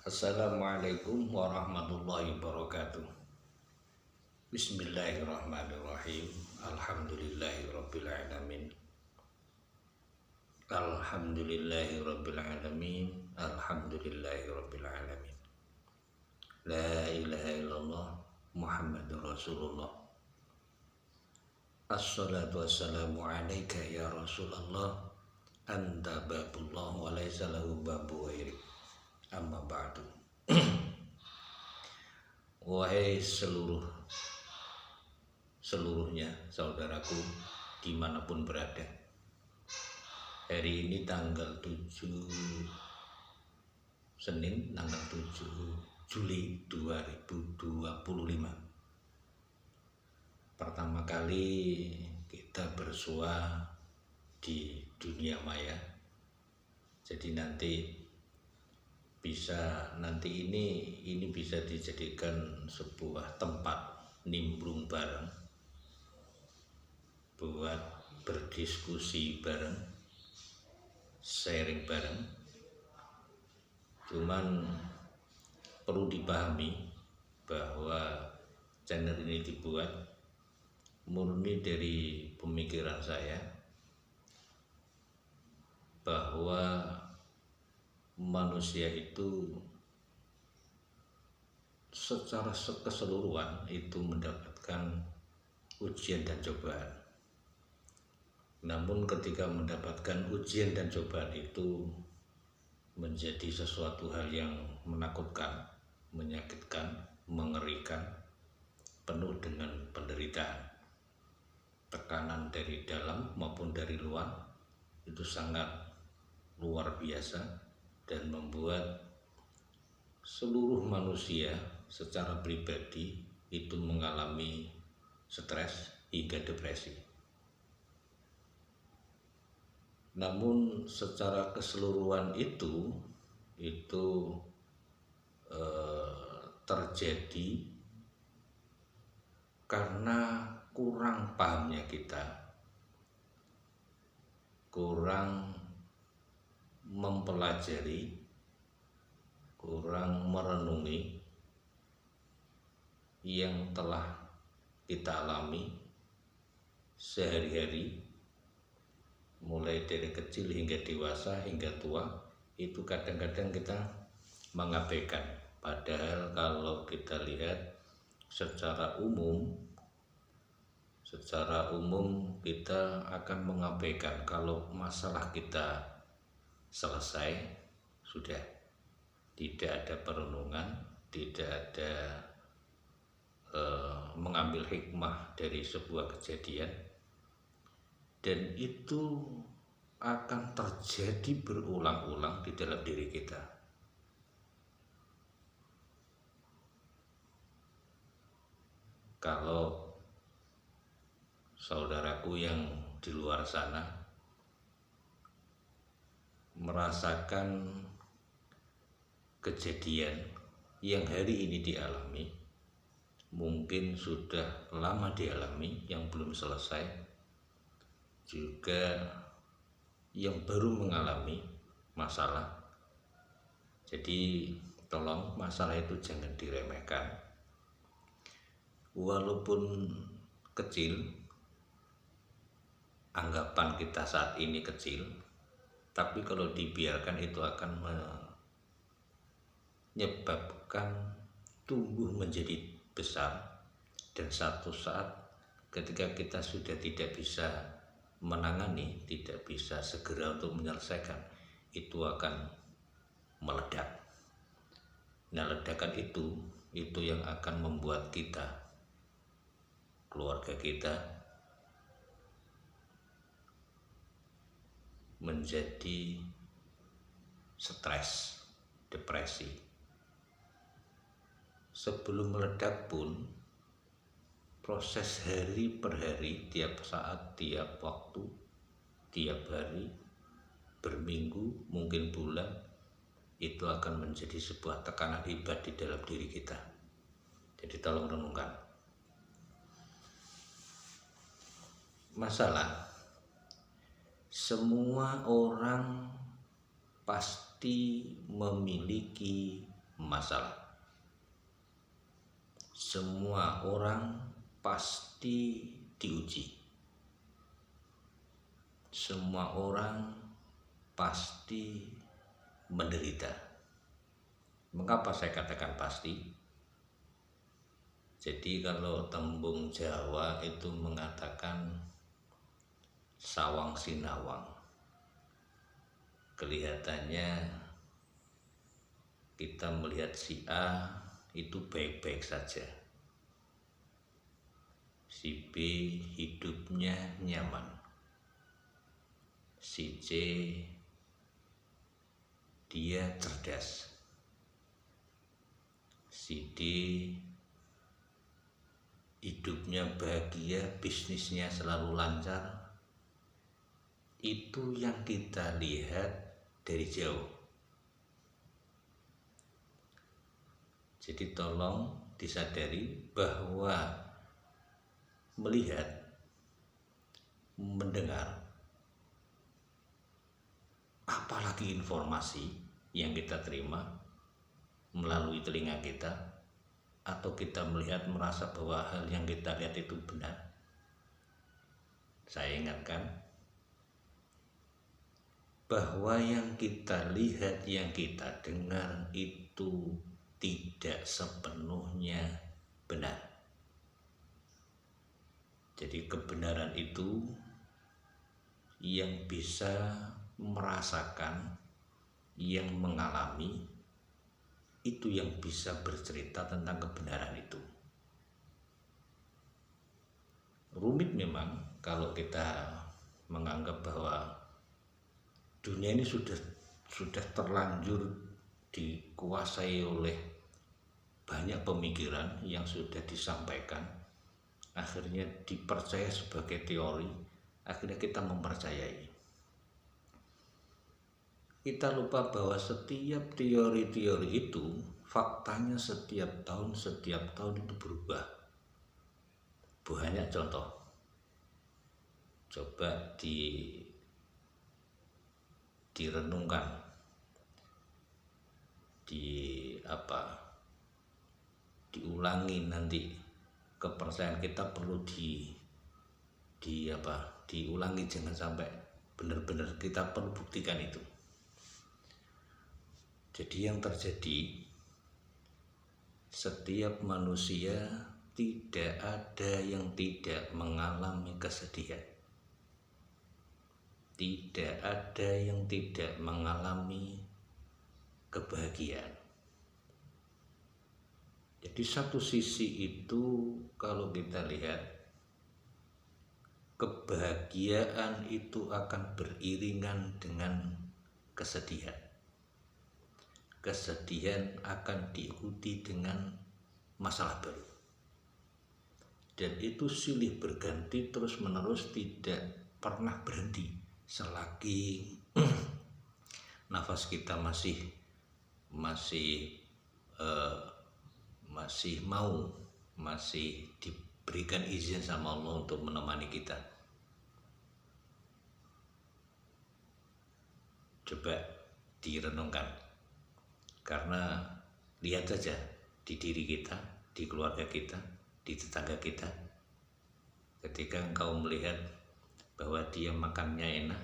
Assalamualaikum warahmatullahi wabarakatuh. Bismillahirrahmanirrahim. Alhamdulillahirabbil alamin. Alhamdulillahirabbil alamin. Alhamdulillahirabbil alamin. La ilaha illallah Muhammadur Rasulullah. Assalatu wassalamu alaika ya Rasulullah. Anta babullah wa laisa lahu babu ghairi. Amma ba'du. Wahai seluruhnya saudaraku dimanapun berada, hari ini tanggal 7 Senin, tanggal 7 Juli 2025. Pertama kali kita bersua di dunia maya. Jadi ini bisa dijadikan sebuah tempat nimbrung bareng, buat berdiskusi bareng, sharing bareng. Cuman perlu dipahami bahwa channel ini dibuat murni dari pemikiran saya bahwa manusia itu secara keseluruhan itu mendapatkan ujian dan cobaan. Namun ketika mendapatkan ujian dan cobaan itu menjadi sesuatu hal yang menakutkan, menyakitkan, mengerikan, penuh dengan penderitaan. Tekanan dari dalam maupun dari luar itu sangat luar biasa dan membuat seluruh manusia secara pribadi itu mengalami stres hingga depresi. Namun secara keseluruhan itu terjadi karena kurang pahamnya kita, kurang mempelajari, kurang merenungi yang telah kita alami sehari-hari, mulai dari kecil hingga dewasa hingga tua. Itu kadang-kadang kita mengabaikan, padahal kalau kita lihat secara umum kita akan mengabaikan kalau masalah kita selesai, sudah tidak ada perenungan, tidak ada mengambil hikmah dari sebuah kejadian, dan itu akan terjadi berulang-ulang di dalam diri kita. Kalau saudaraku yang di luar sana merasakan kejadian yang hari ini dialami, mungkin sudah lama dialami, yang belum selesai, juga yang baru mengalami masalah. Jadi tolong masalah itu jangan diremehkan. Walaupun kecil, anggapan kita saat ini kecil, tapi kalau dibiarkan itu akan menyebabkan tumbuh menjadi besar, dan satu saat ketika kita sudah tidak bisa menangani, tidak bisa segera untuk menyelesaikan, itu akan meledak. Nah, ledakan itu yang akan membuat kita, keluarga kita, menjadi stres, depresi. Sebelum meledak pun, proses hari per hari, tiap saat, tiap waktu, tiap hari, berminggu, mungkin bulan, itu akan menjadi sebuah tekanan hebat di dalam diri kita. Jadi tolong renungkan. Masalah, semua orang pasti memiliki masalah. Semua orang pasti diuji. Semua orang pasti menderita. Mengapa saya katakan pasti? Jadi kalau tembung Jawa itu mengatakan sawang sinawang, kelihatannya kita melihat si A itu baik-baik saja, si B hidupnya nyaman, si C dia cerdas, si D hidupnya bahagia, bisnisnya selalu lancar. Itu yang kita lihat dari jauh. Jadi tolong disadari bahwa melihat, mendengar, apalagi informasi yang kita terima melalui telinga kita, atau kita melihat merasa bahwa hal yang kita lihat itu benar. Saya ingatkan bahwa yang kita lihat, yang kita dengar itu tidak sepenuhnya benar. Jadi kebenaran itu yang bisa merasakan, yang mengalami, itu yang bisa bercerita tentang kebenaran itu. Rumit memang kalau kita menganggap bahwa dunia ini sudah terlanjur dikuasai oleh banyak pemikiran yang sudah disampaikan, akhirnya dipercaya sebagai teori, akhirnya kita mempercayai. Kita lupa bahwa setiap teori-teori itu faktanya setiap tahun itu berubah. Banyak contoh. Coba direnungkan, diulangi nanti. Kepercayaan kita perlu diulangi, jangan sampai benar-benar, kita perlu buktikan itu. Jadi yang terjadi, setiap manusia tidak ada yang tidak mengalami kesedihan, tidak ada yang tidak mengalami kebahagiaan. Jadi satu sisi itu kalau kita lihat, kebahagiaan itu akan beriringan dengan kesedihan. Kesedihan akan diikuti dengan masalah baru. Dan itu silih berganti terus menerus, tidak pernah berhenti selagi nafas kita masih diberikan izin sama Allah untuk menemani kita. Coba direnungkan, karena lihat saja di diri kita, di keluarga kita, di tetangga kita, ketika engkau melihat bahwa dia makannya enak,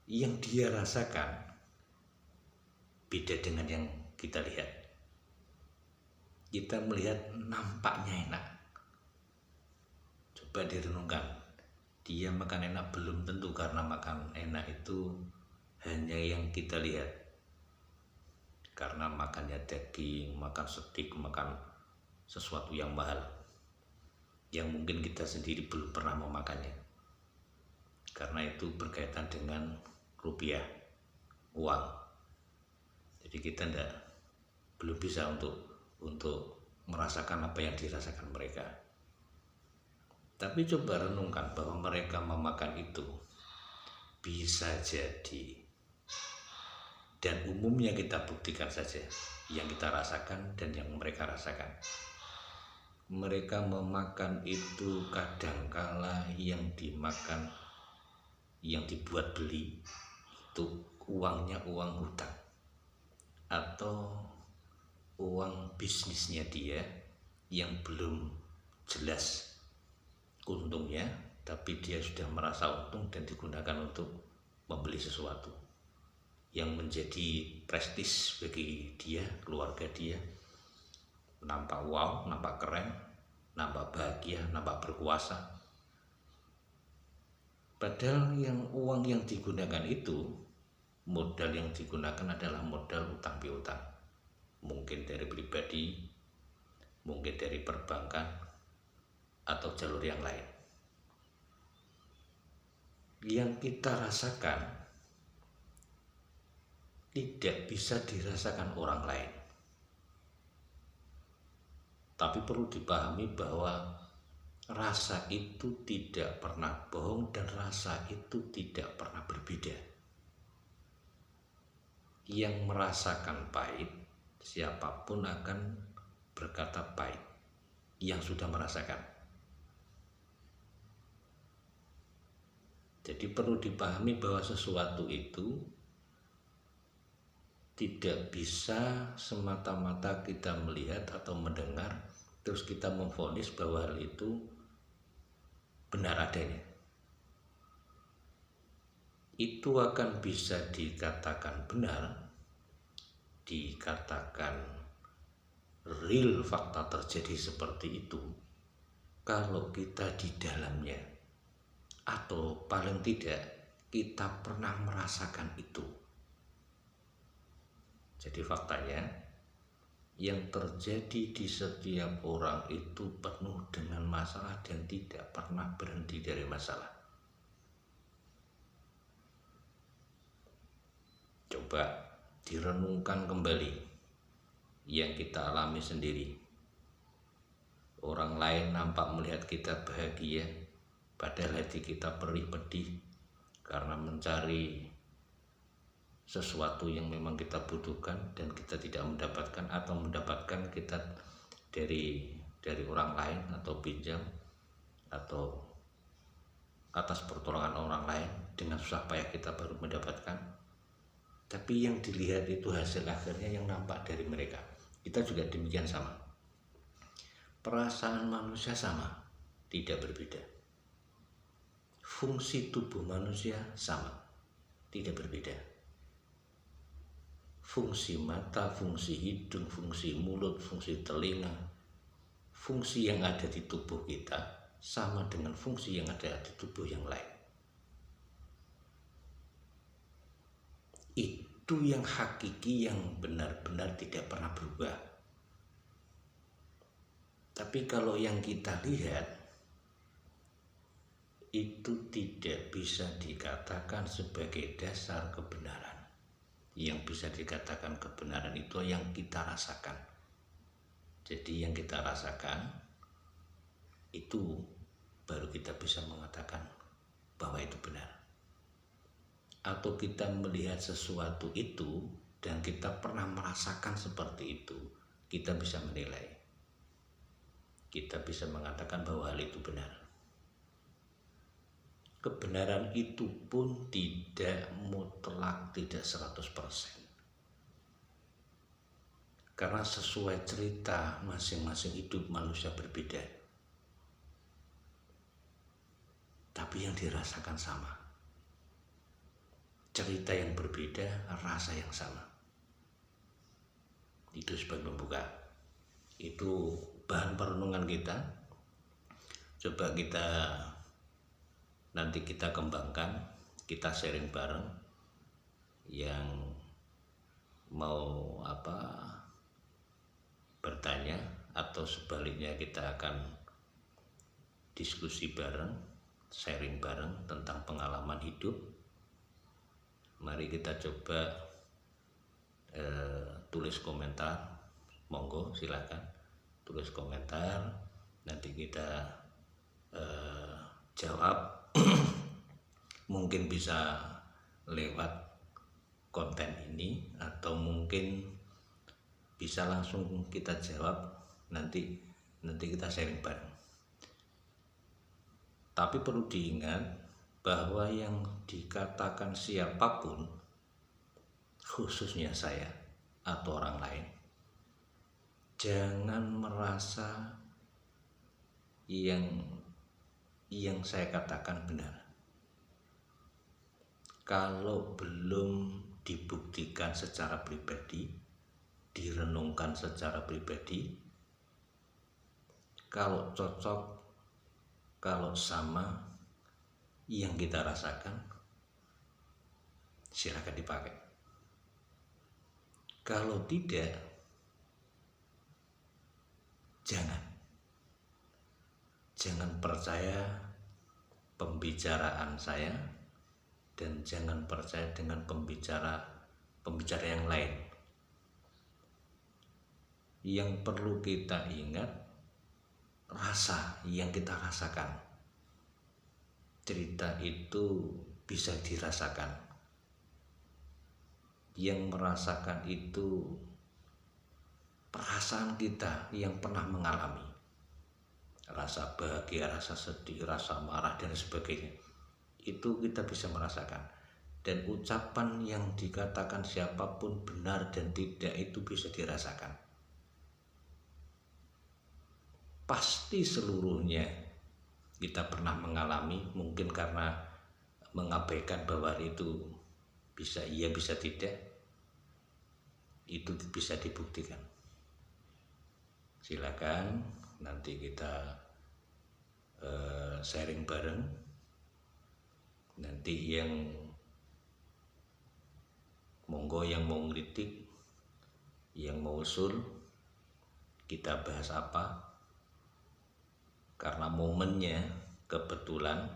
yang dia rasakan beda dengan yang kita lihat. Kita melihat nampaknya enak, coba direnungkan, dia makan enak belum tentu karena makan enak itu hanya yang kita lihat, karena makannya daging, makan steak, makan sesuatu yang mahal yang mungkin kita sendiri belum pernah memakannya, karena itu berkaitan dengan rupiah, uang. Jadi kita belum bisa untuk merasakan apa yang dirasakan mereka. Tapi coba renungkan bahwa mereka memakan itu bisa jadi, dan umumnya kita buktikan saja yang kita rasakan dan yang mereka rasakan. Mereka memakan itu kadangkala yang dimakan, yang dibuat beli itu uangnya uang hutang, atau atau uang bisnisnya dia yang belum jelas untungnya, tapi dia sudah merasa untung dan digunakan untuk membeli sesuatu yang menjadi prestis bagi dia, keluarga dia, nampak wow, nampak keren, nampak bahagia, nampak berkuasa. Padahal uang yang digunakan itu, modal yang digunakan adalah modal utang piutang, mungkin dari pribadi, mungkin dari perbankan, atau jalur yang lain. Yang kita rasakan tidak bisa dirasakan orang lain. Tapi perlu dipahami bahwa rasa itu tidak pernah bohong dan rasa itu tidak pernah berbeda. Yang merasakan pahit, siapapun akan berkata pahit yang sudah merasakan. Jadi perlu dipahami bahwa sesuatu itu tidak bisa semata-mata kita melihat atau mendengar terus kita memvonis bahwa hal itu benar adanya. Itu akan bisa dikatakan benar, dikatakan real, fakta terjadi seperti itu kalau kita di dalamnya, atau paling tidak kita pernah merasakan itu. Jadi faktanya yang terjadi di setiap orang itu penuh dengan masalah dan tidak pernah berhenti dari masalah. Coba direnungkan kembali yang kita alami sendiri. Orang lain nampak melihat kita bahagia, padahal hati kita perih pedih karena mencari sesuatu yang memang kita butuhkan dan kita tidak mendapatkan, atau mendapatkan kita dari orang lain atau pinjam atau atas pertolongan orang lain, dengan susah payah kita baru mendapatkan. Tapi yang dilihat itu hasil akhirnya yang nampak dari mereka. Kita juga demikian sama. Perasaan manusia sama, tidak berbeda. Fungsi tubuh manusia sama, tidak berbeda. Fungsi mata, fungsi hidung, fungsi mulut, fungsi telinga, fungsi yang ada di tubuh kita sama dengan fungsi yang ada di tubuh yang lain. Itu yang hakiki, yang benar-benar tidak pernah berubah. Tapi kalau yang kita lihat itu tidak bisa dikatakan sebagai dasar kebenaran. Yang bisa dikatakan kebenaran itu yang kita rasakan. Jadi yang kita rasakan itu baru kita bisa mengatakan bahwa itu benar. Atau kita melihat sesuatu itu dan kita pernah merasakan seperti itu, kita bisa menilai. Kita bisa mengatakan bahwa hal itu benar. Kebenaran itu pun tidak mutlak, tidak 100%. Karena sesuai cerita masing-masing hidup manusia berbeda. Tapi yang dirasakan sama. Cerita yang berbeda, rasa yang sama. Itu sebagai pembuka. Itu bahan perenungan kita. Coba nanti kita kembangkan, kita sharing bareng. Yang mau bertanya atau sebaliknya kita akan diskusi bareng, sharing bareng tentang pengalaman hidup. Mari kita coba tulis komentar, monggo silakan tulis komentar, nanti kita jawab. Mungkin bisa lewat konten ini atau mungkin bisa langsung kita jawab, nanti kita sharing bareng. Tapi perlu diingat bahwa yang dikatakan siapapun, khususnya saya, atau orang lain, jangan merasa yang saya katakan benar. Kalau belum dibuktikan secara pribadi, direnungkan secara pribadi, kalau cocok, kalau sama yang kita rasakan, silakan dipakai. Kalau tidak, jangan percaya pembicaraan saya, dan jangan percaya dengan pembicara yang lain. Yang perlu kita ingat, rasa yang kita rasakan. Cerita itu bisa dirasakan. Yang merasakan itu perasaan kita yang pernah mengalami. Rasa bahagia, rasa sedih, rasa marah, dan sebagainya. Itu kita bisa merasakan. Dan ucapan yang dikatakan siapapun benar dan tidak itu bisa dirasakan. Pasti seluruhnya kita pernah mengalami, mungkin karena mengabaikan bahwa itu bisa iya bisa tidak, itu bisa dibuktikan. Silakan nanti kita sharing bareng. Nanti yang monggo, yang mau ngeritik, yang mau usul, kita bahas apa. Karena momennya kebetulan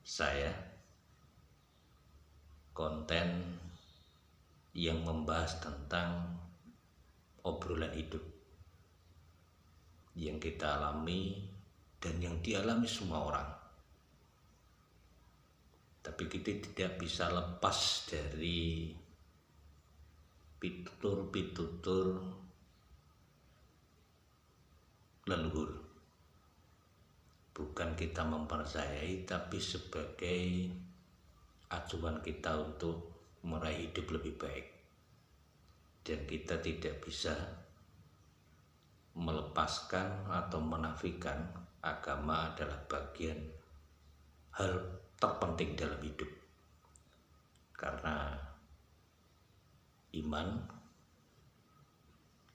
saya konten yang membahas tentang obrolan hidup yang kita alami dan yang dialami semua orang. Tapi kita tidak bisa lepas dari pitutur leluhur. Bukan kita mempercayai, tapi sebagai acuan kita untuk meraih hidup lebih baik. Dan kita tidak bisa melepaskan atau menafikan agama adalah bagian hal terpenting dalam hidup. Karena iman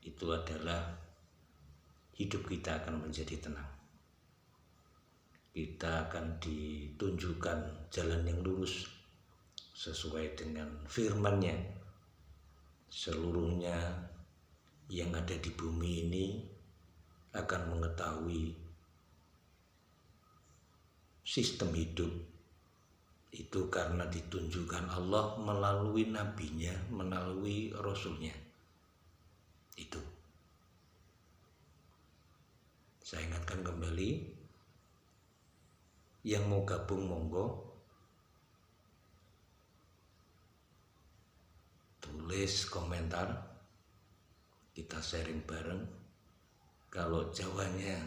itu adalah hidup kita akan menjadi tenang. Kita akan ditunjukkan jalan yang lurus sesuai dengan firman-Nya. Seluruhnya yang ada di bumi ini akan mengetahui sistem hidup itu karena ditunjukkan Allah melalui nabinya, melalui rasulnya. Itu saya ingatkan kembali, yang mau gabung monggo, tulis komentar, kita sharing bareng. Kalau Jawanya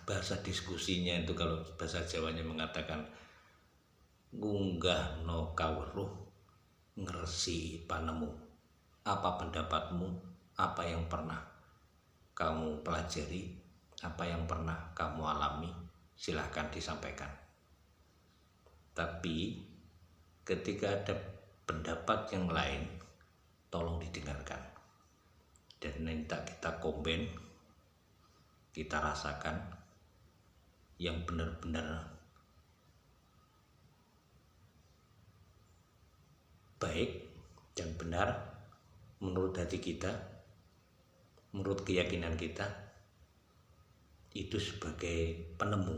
bahasa diskusinya itu, kalau bahasa Jawanya mengatakan ngunggah no kaweruh ngeresi panemu. Apa pendapatmu? Apa yang pernah kamu pelajari? Apa yang pernah kamu alami? Silahkan disampaikan. Tapi ketika ada pendapat yang lain, tolong didengarkan dan minta kita komen, kita rasakan yang benar-benar baik dan benar menurut hati kita, menurut keyakinan kita. Itu sebagai penemu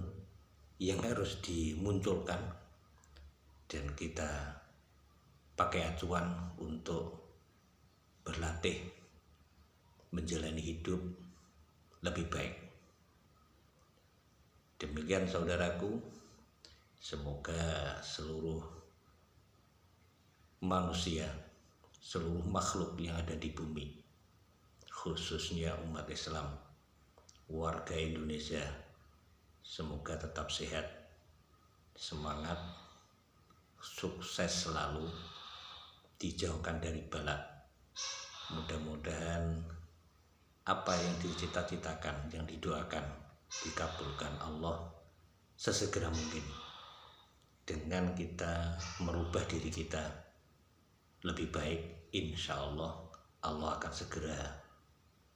yang harus dimunculkan dan kita pakai acuan untuk berlatih menjalani hidup lebih baik. Demikian saudaraku, semoga seluruh manusia, seluruh makhluk yang ada di bumi, khususnya umat Islam, warga Indonesia, semoga tetap sehat, semangat, sukses selalu, dijauhkan dari bala. Mudah-mudahan apa yang dicita-citakan, yang didoakan dikabulkan Allah sesegera mungkin. Dengan kita merubah diri kita lebih baik, insya Allah Allah akan segera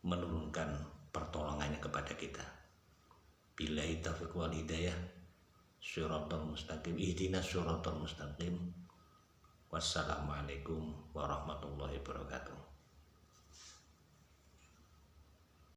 menurunkan pertolongannya kepada kita. Billahi taufiq wal hidayah. Syiratal mustaqim, ihdinas syiratal mustaqim. Wassalamualaikum warahmatullahi wabarakatuh.